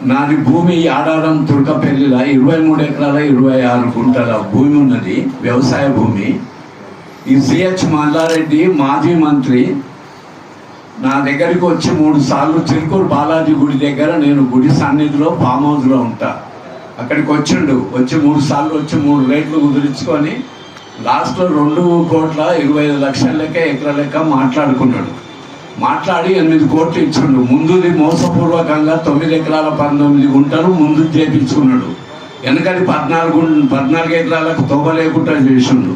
నాది భూమి ఆడారం తుర్కపల్లిలో 23 ఎకరాల 26 గుంటల భూమి ఉన్నది, వ్యవసాయ భూమి. ఈ సిహెచ్ మల్లారెడ్డి మాజీ మంత్రి నా దగ్గరికి వచ్చి 3 సార్లు చిలుకూరు బాలాజీ గుడి దగ్గర, నేను గుడి సన్నిధిలో ఫామ్ హౌస్లో ఉంటా, అక్కడికి వచ్చి 3 సార్లు వచ్చి 3 రేట్లు కుదిరించుకొని లాస్ట్లో 2,25,00,000 లెక్క ఎకరా లెక్క మాట్లాడుకున్నాడు. మాట్లాడి 8 కోట్లు ఇచ్చిండు. ముందుది మోసపూర్వకంగా 9 ఎకరాల 19 గుంటలు ముందు చేపించుకున్నాడు. వెనకది 14 ఎకరాలకు తోబలేకుండా చేసిండు.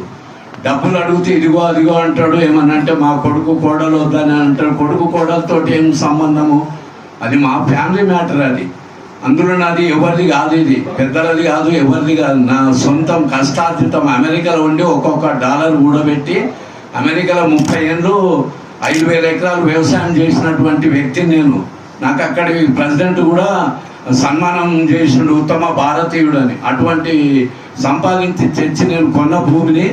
డబ్బులు అడిగితే ఇదిగో అదిగో అంటాడు. ఏమనంటే మా కొడుకు కోడలు వద్దని అంటాడు. కొడుకు కోడలతో ఏం సంబంధము? అది మా ఫ్యామిలీ మ్యాటర్. అది అందులో నాది ఎవరిది కాదు, ఇది పెద్దలది కాదు, ఎవరిది కాదు, నా సొంతం కష్టార్జితం. అమెరికాలో ఉండి ఒక్కొక్క డాలర్ కూడబెట్టి అమెరికాలో 30 ఏళ్ళు 5,000 ఎకరాలు వ్యవసాయం చేసినటువంటి వ్యక్తి నేను. నాకు అక్కడి ప్రెసిడెంట్ కూడా సన్మానం చేసినాడు, ఉత్తమ భారతీయుడు అని. అటువంటి సంపాదించి తెచ్చి నేను కొన్న భూమిని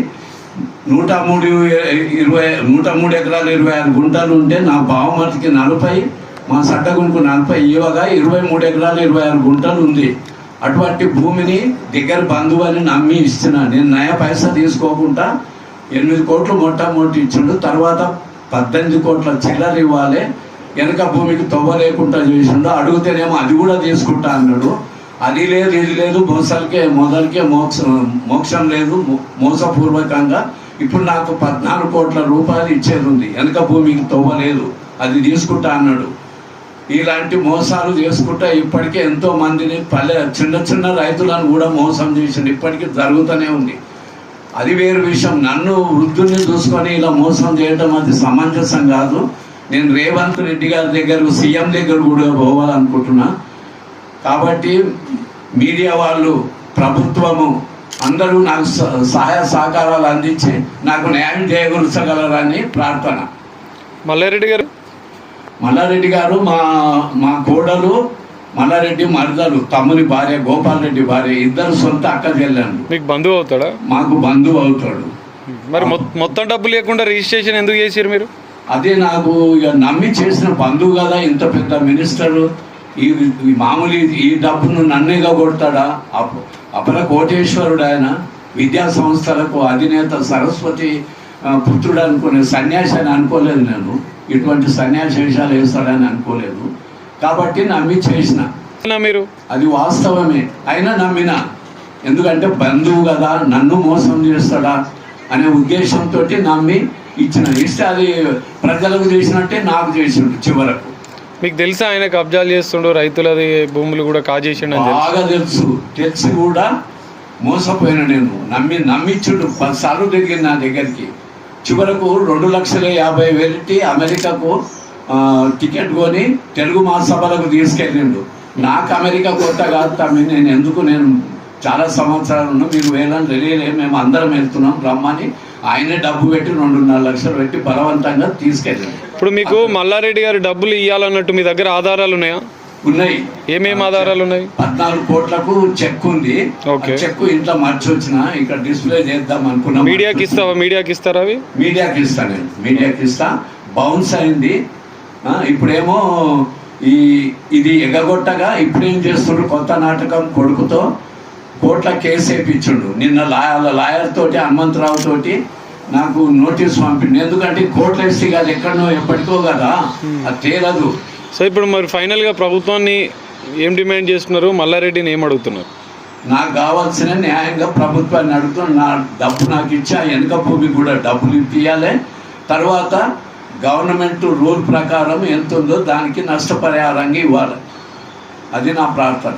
103 ఎకరాలు 26 గుంటలు ఉంటే నా బావమతికి 40, మా సడ్డగుంకు 40 ఇవ్వగా 23 ఎకరాలు 26 గుంటలు ఉంది. అటువంటి భూమిని దగ్గర బంధువు అని నమ్మి ఇస్తున్నా. నేను నయ పైసా తీసుకోకుండా 8 కోట్లు మొట్టమొదటి ఇచ్చిండు. తర్వాత 18 కోట్ల చిల్లర ఇవ్వాలి. వెనక భూమికి తవ్వ లేకుండా చేసిండు. అడిగితేనేమో అది కూడా తీసుకుంటా అన్నాడు. అది లేదు ఇది లేదు, మొదలకే మోక్షం లేదు, మోసపూర్వకంగా. ఇప్పుడు నాకు 14 కోట్ల రూపాయలు ఇచ్చేది ఉంది. వెనక భూమికి తవ్వ లేదు, అది తీసుకుంటా అన్నాడు. ఇలాంటి మోసాలు చేసుకుంటా ఇప్పటికే ఎంతో మందిని చిన్న రైతులను కూడా మోసం చేసిండు. ఇప్పటికీ జరుగుతూనే ఉంది. అది వేరు విషయం. నన్ను వృద్ధుల్ని చూసుకొని ఇలా మోసం చేయడం అది సమంజసం కాదు. నేను రేవంత్ రెడ్డి గారి దగ్గర, సీఎం దగ్గర కూడా పోవాలనుకుంటున్నా. కాబట్టి మీడియా వాళ్ళు, ప్రభుత్వము అందరూ నాకు సహాయ సహకారాలు అందించి నాకు న్యాయం చేయగలరని ప్రార్థన. మల్లారెడ్డి గారు మా కోడలు మల్లారెడ్డి మరదలు, తమ్ముని భార్య, గోపాల్ రెడ్డి భార్య, ఇద్దరు సొంత అక్క చెల్లెళ్ళు. మీకు బంధువు అవుతాడా? మాకు బంధువు అవుతాడు. మరి మొత్తం డబ్బు లేకుండా రిజిస్ట్రేషన్ ఎందుకు చేసారు మీరు? అదే నాకు ఇక నమ్మి చేసిన బంధువు కదా, ఇంత పెద్ద మినిస్టరు. ఈ మామూలు ఈ డబ్బును నన్నేగా కొడతాడా? అపర కోటేశ్వరుడు ఆయన. విద్యా సంస్థలకు అధినేత, సరస్వతి పుత్రుడు అనుకునే సన్యాసి అని అనుకోలేదు నేను. ఇటువంటి సన్యాసి వేషాలు వేస్తాడని అనుకోలేదు. కాబట్టి నమ్మి చేసిన. మీరు అది వాస్తవమే, అయినా నమ్మిన. ఎందుకంటే బంధువు కదా, నన్ను మోసం చేస్తాడా అనే ఉద్దేశంతో నమ్మి ఇస్తే అది ప్రజలకు చేసినట్టే నాకు చేసిండు. చివరకు మీకు తెలుసా ఆయన కబ్జాలు చేస్తుండు, రైతులది భూములు కూడా కాజేసిండు? బాగా తెలిసి కూడా మోసపోయిన నేను. నమ్మిచ్చుడు 10 సార్లు తిరిగింది నా దగ్గరికి. చివరకు 2,50,000 అమెరికాకు టికెట్ కొని తెలుగు మహాసభలకు తీసుకెళ్ళిండు. నాకు అమెరికా కొత్త కాదు తమ్మి, నేను చాలా సంవత్సరాలు ఉన్నా, మీరు వేలని తెలియలే, మేము అందరం వెళ్తున్నాం రమ్మని ఆయనే డబ్బు పెట్టి 2.5 లక్షలు పెట్టి బలవంతంగా తీసుకెళ్ళాడు. ఇప్పుడు మీకు మల్లారెడ్డి గారు డబ్బులు ఇవ్వాలన్నట్టు మీ దగ్గర ఆధారాలు ఉన్నాయా? ఉన్నాయి. ఏమేమి ఆధారాలు ఉన్నాయి? 14 కోట్లకు చెక్ ఉంది. చెక్ ఇంట్లో మర్చి వచ్చిన ఇక్కడ డిస్ప్లే చేద్దాం అనుకున్నా. మీడియాకి ఇస్తారా? అవి మీడియాకి ఇస్తా, నేను మీడియాకి ఇస్తా. బౌన్స్ అయింది. ఇప్పుడేమో ఇది ఎగగొట్టగా ఇప్పుడేం చేస్తుండ్రు, కొత్త నాటకం కొడుకుతో కోర్టులో కేసు వేయించుండు. నిన్న లాయర్ తోటి, హనుమంతరావు తోటి నాకు నోటీస్ పంపిండు. ఎందుకంటే కోర్టులో వేస్తే కాదు, ఎక్కడనో ఎప్పటికో కదా, అది తేలదు. సో ఇప్పుడు మరి ఫైనల్గా ప్రభుత్వాన్ని ఏం డిమాండ్ చేస్తున్నారు? మల్లారెడ్డిని ఏం అడుగుతున్నారు? నాకు కావాల్సిన న్యాయంగా ప్రభుత్వాన్ని అడుగుతున్నా. నా డబ్బు నాకు ఇచ్చి ఆ వెనక భూమి కూడా డబ్బులు ఇప్పియాలి. తర్వాత గవర్నమెంట్ రూల్ ప్రకారం ఎంత ఉందో దానికి నష్టపరిహారంగా ఇవ్వాలి. అది నా ప్రార్థన.